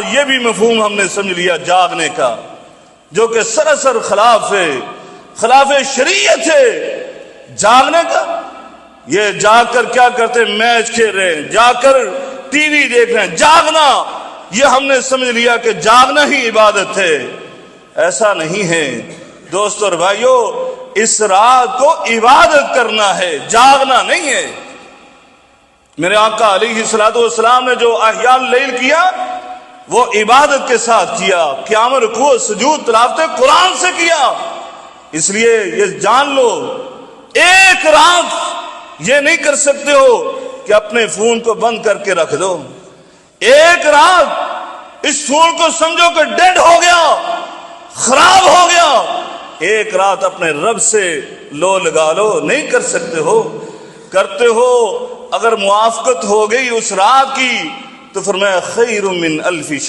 آج یہ بھی مفہوم ہم نے سمجھ لیا جاگنے کا، جو کہ سراسر خلاف شریعت ہے۔ جاگنے کا، یہ جاگ کر کیا کرتے؟ میچ کھیل رہے ہیں، جا کر ٹی وی دیکھ رہے ہیں۔ جاگنا، یہ ہم نے سمجھ لیا کہ جاگنا ہی عبادت ہے۔ ایسا نہیں ہے دوستو اور بھائیو، اس رات کو عبادت کرنا ہے، جاگنا نہیں ہے۔ میرے آقا علیہ الصلوۃ والسلام نے جو احیاء اللیل کیا وہ عبادت کے ساتھ کیا، قیام رکوع سجود تلاوت قرآن سے کیا۔ اس لیے یہ جان لو، ایک رات یہ نہیں کر سکتے ہو کہ اپنے فون کو بند کر کے رکھ دو۔ ایک رات اس فون کو سمجھو کہ ڈیڈ ہو گیا، خراب ہو گیا۔ ایک رات اپنے رب سے لو لگا لو، نہیں کر سکتے ہو۔ کرتے ہو، اگر موافقت ہو گئی اس رات کی تو فرمایا خیر من الف